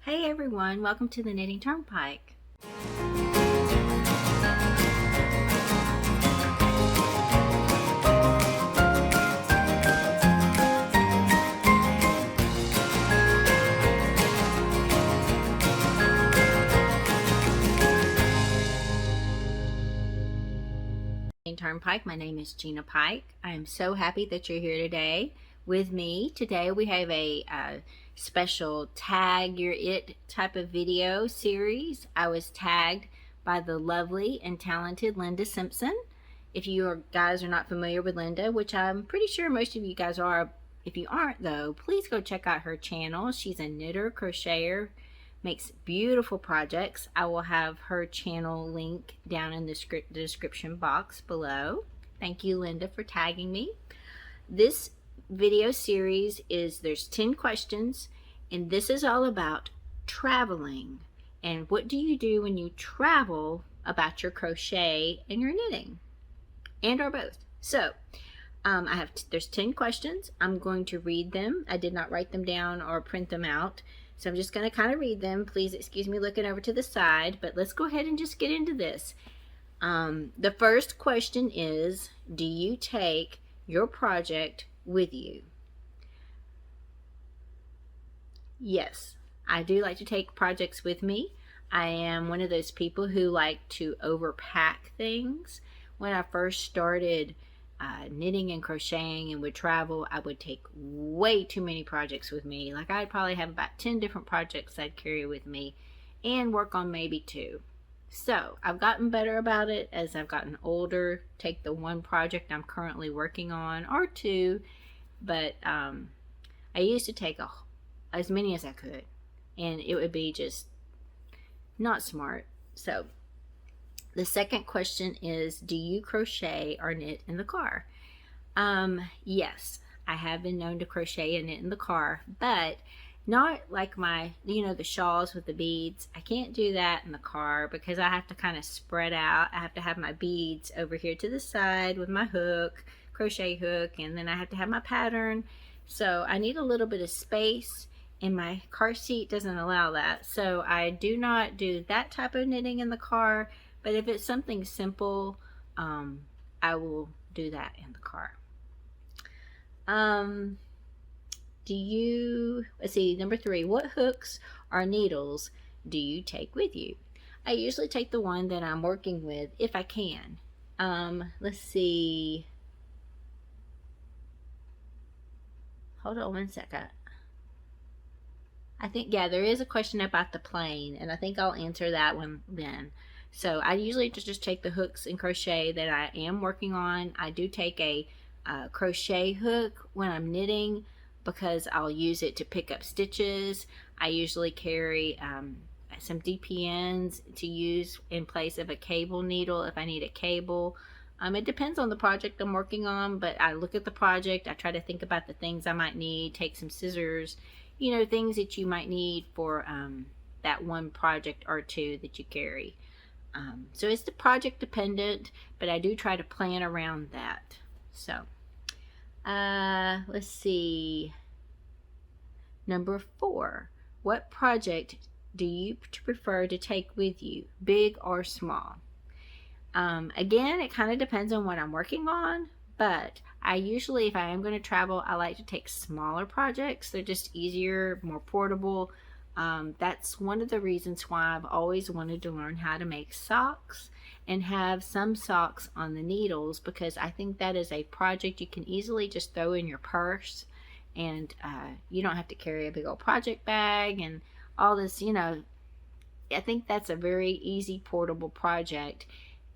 Hey everyone, welcome to the Knitting Turnpike. Turnpike. My name is Gina Pike. I am so happy that you're here today with me. Today we have a special Tag Your It type of video series. I was tagged by the lovely and talented Linda Simpson. If you guys are not familiar with Linda, which I'm pretty sure most of you guys are, if you aren't though, please go check out her channel. She's a knitter, crocheter, makes beautiful projects. I will have her channel link down in the description box below. Thank you, Linda, for tagging me. This video series there's 10 questions, and this is all about traveling and what do you do when you travel about your crochet and your knitting, and or both. So there's 10 questions. I'm going to read them. I did not write them down or print them out, so I'm just going to kind of read them. Please excuse me looking over to the side, but let's go ahead and just get into this. The first question is, do you take your project with you? Yes, I do like to take projects with me. I am one of those people who like to overpack things. When I first started knitting and crocheting and would travel, I would take way too many projects with me. Like I'd probably have about 10 different projects I'd carry with me and work on maybe 2. So I've gotten better about it as I've gotten older. Take the one project I'm currently working on or 2, but I used to take as many as I could, and it would be just not smart. So the second question is, do you crochet or knit in the car? Yes, I have been known to crochet and knit in the car, but not like the shawls with the beads. I can't do that in the car because I have to kind of spread out. I have to have my beads over here to the side with my hook, crochet hook, and then I have to have my pattern. So I need a little bit of space, and my car seat doesn't allow that. So I do not do that type of knitting in the car. But if it's something simple, I will do that in the car. Let's see, number 3, what hooks or needles do you take with you? I usually take the one that I'm working with if I can. Let's see. Hold on one second. I think, yeah, there is a question about the plane, and I think I'll answer that one then. So I usually just take the hooks and crochet that I am working on. I do take a crochet hook when I'm knitting because I'll use it to pick up stitches. I usually carry some DPNs to use in place of a cable needle if I need a cable. It depends on the project I'm working on, but I look at the project, I try to think about the things I might need, take some scissors, things that you might need for that one project or 2 that you carry. So it's the project dependent, but I do try to plan around that. So let's see. Number 4, what project do you prefer to take with you, big or small? Again, it kind of depends on what I'm working on, but I usually, if I am going to travel, I like to take smaller projects. They're just easier, more portable. That's one of the reasons why I've always wanted to learn how to make socks and have some socks on the needles, because I think that is a project you can easily just throw in your purse, and you don't have to carry a big old project bag and all this, I think that's a very easy portable project.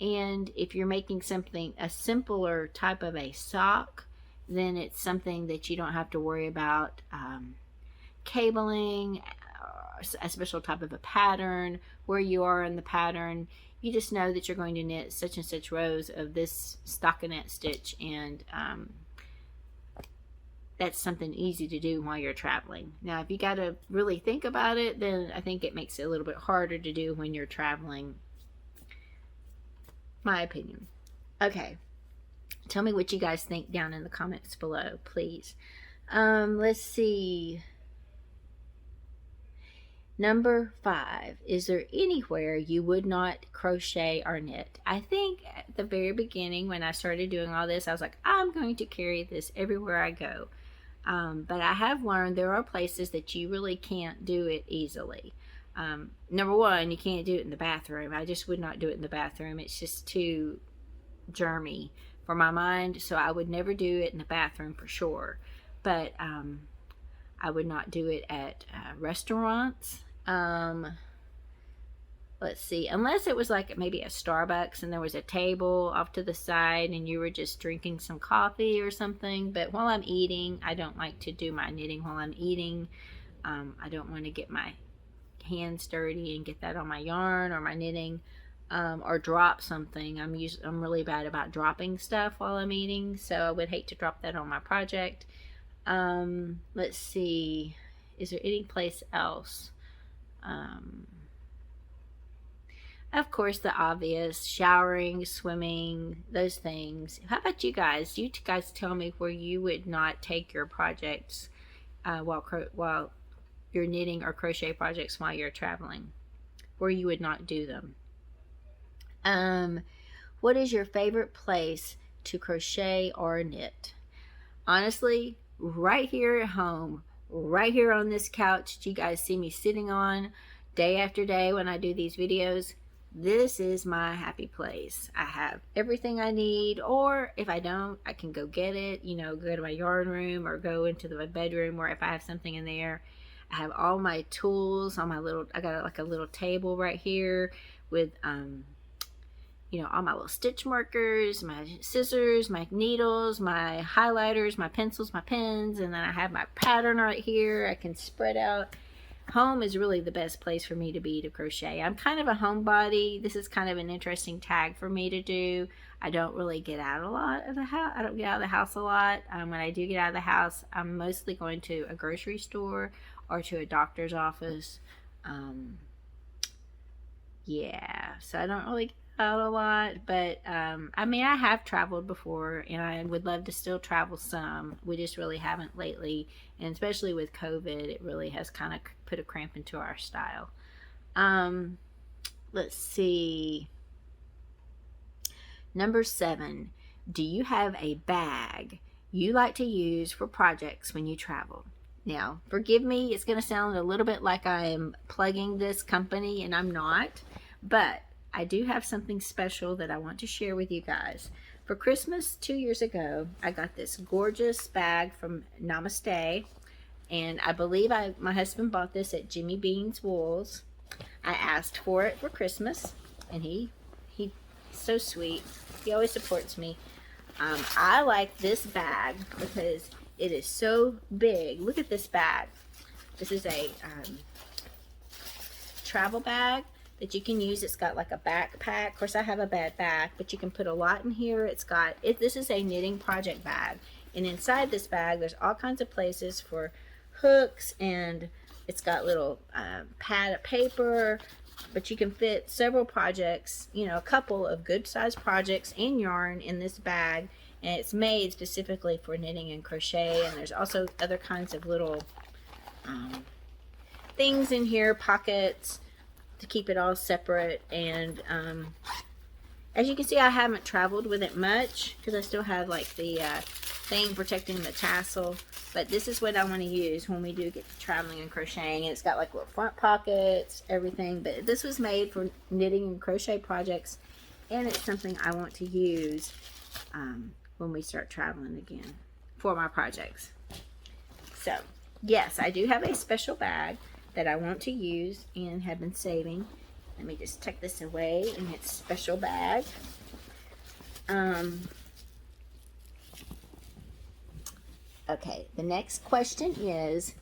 And if you're making something, a simpler type of a sock, then it's something that you don't have to worry about cabling, a special type of a pattern, where you are in the pattern. You just know that you're going to knit such and such rows of this stockinette stitch, and that's something easy to do while you're traveling. Now, if you got to really think about it, then I think it makes it a little bit harder to do when you're traveling. My opinion. Okay, tell me what you guys think down in the comments below, please. Let's see. Number 5, is there anywhere you would not crochet or knit? I think at the very beginning when I started doing all this, I was like, I'm going to carry this everywhere I go. But I have learned there are places that you really can't do it easily. Number 1, you can't do it in the bathroom. I just would not do it in the bathroom. It's just too germy for my mind, so I would never do it in the bathroom for sure. But I would not do it at restaurants. Let's see, unless it was like maybe a Starbucks and there was a table off to the side and you were just drinking some coffee or something. But while I'm eating, I don't like to do my knitting while I'm eating. I don't want to get my hands dirty and get that on my yarn or my knitting, or drop something. I'm really bad about dropping stuff while I'm eating, so I would hate to drop that on my project. Let's see, is there any place else? Of course, the obvious, showering, swimming, those things. How about you guys? You guys tell me where you would not take your projects while you're knitting, or crochet projects while you're traveling, where you would not do them. What is your favorite place to crochet or knit? Honestly, right here at home, right here on this couch that you guys see me sitting on day after day when I do these videos, this is my happy place. I have everything I need, or if I don't, I can go get it, go to my yarn room or go into my bedroom where if I have something in there. I have all my tools on I got like a little table right here with all my little stitch markers, my scissors, my needles, my highlighters, my pencils, my pens, and then I have my pattern right here. I can spread out. Home is really the best place for me to be to crochet. I'm kind of a homebody. This is kind of an interesting tag for me to do. I don't really get out a lot of the house. I don't get out of the house a lot. When I do get out of the house, I'm mostly going to a grocery store or to a doctor's office. Yeah, so I don't really get out a lot, but I have traveled before, and I would love to still travel some. We just really haven't lately, and especially with COVID, it really has kind of put a cramp into our style. Let's see. Number 7, do you have a bag you like to use for projects when you travel? Now, forgive me, it's going to sound a little bit like I am plugging this company, and I'm not, but I do have something special that I want to share with you guys. For Christmas 2 years ago, I got this gorgeous bag from Namaste, and I believe my husband bought this at Jimmy Bean's Wools. I asked for it for Christmas, and he's so sweet. He always supports me. I like this bag because it is so big. Look at this bag. This is a travel bag that you can use. It's got like a backpack. Of course, I have a bad back, but you can put a lot in here. This is a knitting project bag, and inside this bag there's all kinds of places for hooks, and it's got little pad of paper, but you can fit several projects, a couple of good sized projects and yarn in this bag, and it's made specifically for knitting and crochet. And there's also other kinds of little things in here, pockets, to keep it all separate. And as you can see, I haven't traveled with it much because I still have like the thing protecting the tassel, but this is what I want to use when we do get to traveling and crocheting. And it's got like little front pockets, everything, but this was made for knitting and crochet projects, and it's something I want to use when we start traveling again for my projects. So yes, I do have a special bag that I want to use and have been saving. Let me just tuck this away in its special bag. Okay, the next question is,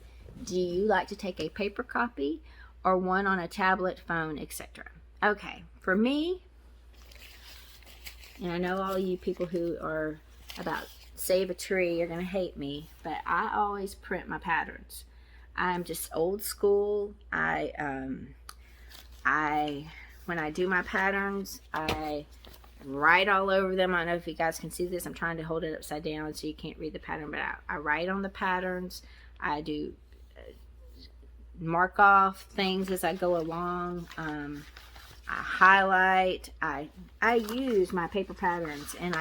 do you like to take a paper copy or one on a tablet, phone, etc.? Okay, for me, and I know all you people who are about save a tree are going to hate me, but I always print my patterns. I'm just old school. When I do my patterns, I write all over them. I don't know if you guys can see this. I'm trying to hold it upside down so you can't read the pattern, but I write on the patterns. I do mark off things as I go along. I highlight. I use my paper patterns, and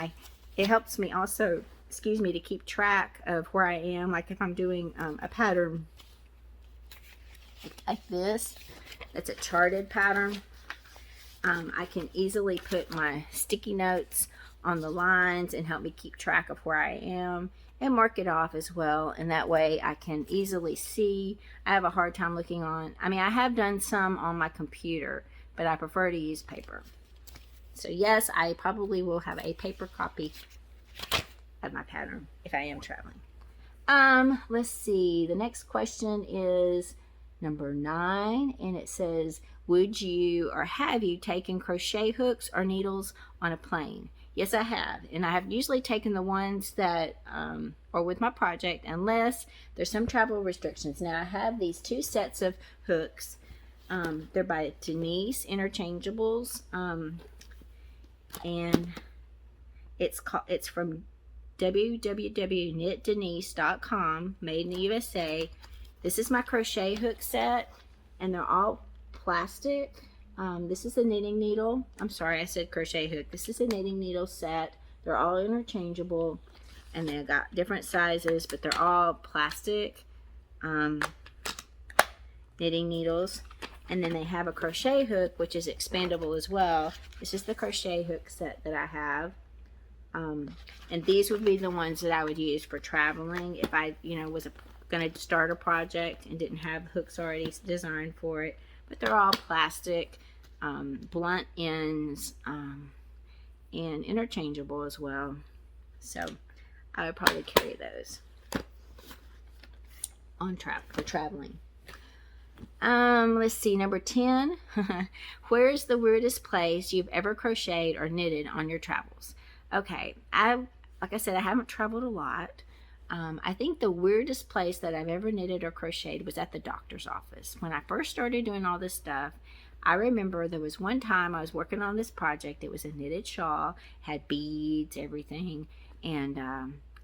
it helps me also, excuse me, to keep track of where I am. Like if I'm doing a pattern like this, that's a charted pattern. I can easily put my sticky notes on the lines and help me keep track of where I am, and mark it off as well, and that way I can easily see. I have a hard time looking on, I mean, I have done some on my computer, but I prefer to use paper. So yes, I probably will have a paper copy of my pattern if I am traveling. Let's see, the next question is number 9, and it says, would you or have you taken crochet hooks or needles on a plane? Yes, I have, and I have usually taken the ones that are with my project, unless there's some travel restrictions. Now I have these 2 sets of hooks. They're by Denise Interchangeables, and it's from www.knitdenise.com, made in the USA. This is my crochet hook set, and they're all plastic. This is a knitting needle. I'm sorry, I said crochet hook. This is a knitting needle set. They're all interchangeable, and they've got different sizes, but they're all plastic knitting needles. And then they have a crochet hook, which is expandable as well. This is the crochet hook set that I have. And these would be the ones that I would use for traveling if I, was going to start a project and didn't have hooks already designed for it. But they're all plastic, blunt ends, and interchangeable as well. So I would probably carry those on for traveling. Let's see, number 10. Where's the weirdest place you've ever crocheted or knitted on your travels? Okay, like I said, I haven't traveled a lot. I think the weirdest place that I've ever knitted or crocheted was at the doctor's office. When I first started doing all this stuff, I remember there was one time I was working on this project. It was a knitted shawl, had beads, everything, and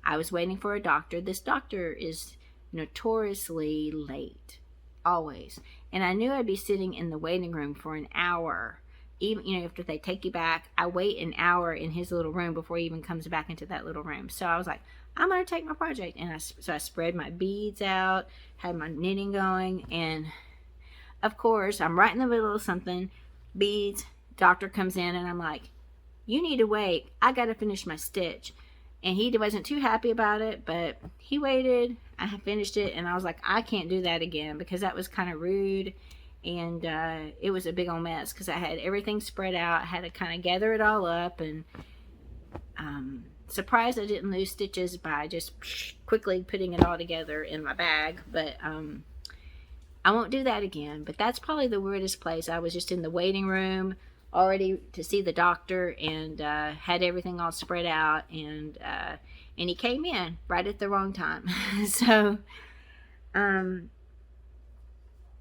I was waiting for a doctor. This doctor is notoriously late, always, and I knew I'd be sitting in the waiting room for an hour. Even after they take you back, I wait an hour in his little room before he even comes back into that little room. So I was like, I'm going to take my project. And so I spread my beads out, had my knitting going. And of course, I'm right in the middle of something. Beads, doctor comes in, and I'm like, you need to wait. I got to finish my stitch. And he wasn't too happy about it, but he waited. I finished it, and I was like, I can't do that again, because that was kind of rude. And it was a big old mess, because I had everything spread out. I had to kind of gather it all up, and surprised I didn't lose stitches by just quickly putting it all together in my bag. But I won't do that again. But that's probably the weirdest place. I was just in the waiting room already to see the doctor, and had everything all spread out, and he came in right at the wrong time. So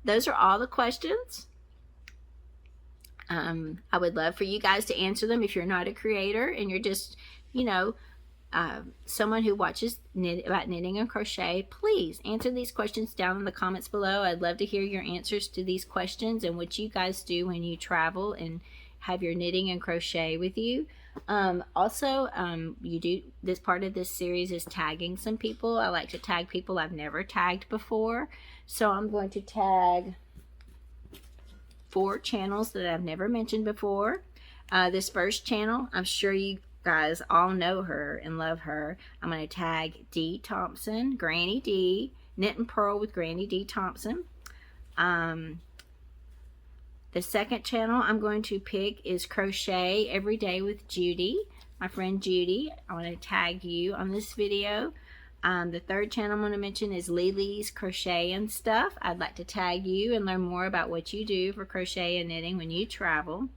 those are all the questions. I would love for you guys to answer them. If you're not a creator and you're just, someone who watches about knitting and crochet, please answer these questions down in the comments below. I'd love to hear your answers to these questions and what you guys do when you travel and have your knitting and crochet with you. Also, you do this part of this series is tagging some people. I like to tag people I've never tagged before. So I'm going to tag 4 channels that I've never mentioned before. This first channel, I'm sure you guys all know her and love her. I'm going to tag D Thompson, Granny D, Knit and Purl with Granny D Thompson. The second channel I'm going to pick is Crochet Every Day with Judy, my friend Judy. I want to tag you on this video. The third channel I'm going to mention is Lily's Crochet and Stuff. I'd like to tag you and learn more about what you do for crochet and knitting when you travel.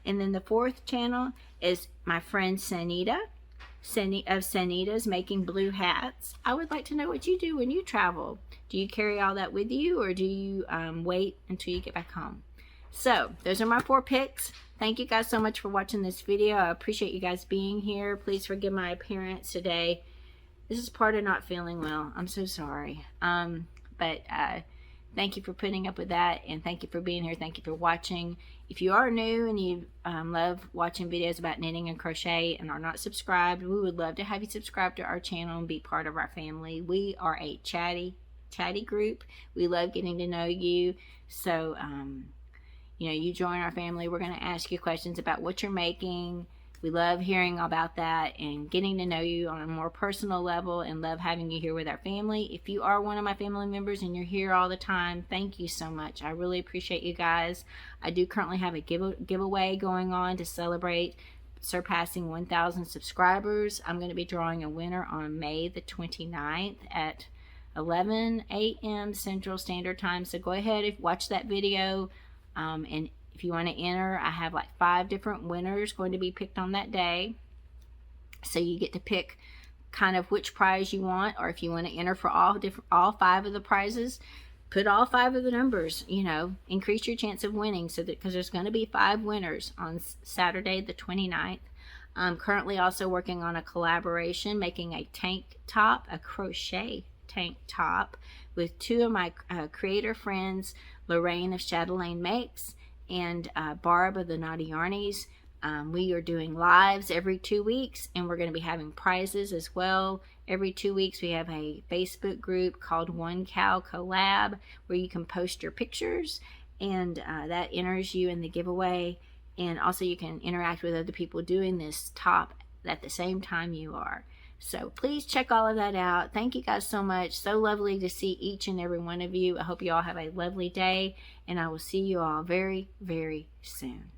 And then the fourth channel is my friend Sanita, of Sanita's Making Blue Hats. I would like to know what you do when you travel. Do you carry all that with you, or do you wait until you get back home? So those are my 4 picks. Thank you guys so much for watching this video. I appreciate you guys being here. Please forgive my appearance today. This is part of not feeling well. I'm so sorry. But Thank you for putting up with that, and thank you for being here. Thank you for watching. If you are new and you love watching videos about knitting and crochet and are not subscribed, we would love to have you subscribe to our channel and be part of our family. We are a chatty group. We love getting to know you. So, you know, you join our family. We're going to ask you questions about what you're making. We love hearing about that and getting to know you on a more personal level, and love having you here with our family. If you are one of my family members and you're here all the time, thank you so much. I really appreciate you guys. I do currently have a giveaway going on to celebrate surpassing 1,000 subscribers. I'm going to be drawing a winner on May the 29th at 11 a.m. Central Standard Time. So go ahead and watch that video, and if you want to enter, I have like 5 different winners going to be picked on that day. So you get to pick kind of which prize you want, or if you want to enter for all 5 of the prizes, put all 5 of the numbers, you know, increase your chance of winning, so that, because there's going to be 5 winners on Saturday the 29th. I'm currently also working on a collaboration, making a tank top, a crochet tank top, with 2 of my creator friends, Lorraine of Chatelaine Makes and Barb of the Naughty Yarnies. We are doing lives every 2 weeks, and we're going to be having prizes as well. Every 2 weeks we have a Facebook group called One Cow Collab, where you can post your pictures, and that enters you in the giveaway. And also you can interact with other people doing this top at the same time you are. So please check all of that out. Thank you guys so much. So lovely to see each and every one of you. I hope you all have a lovely day, and I will see you all very, very soon.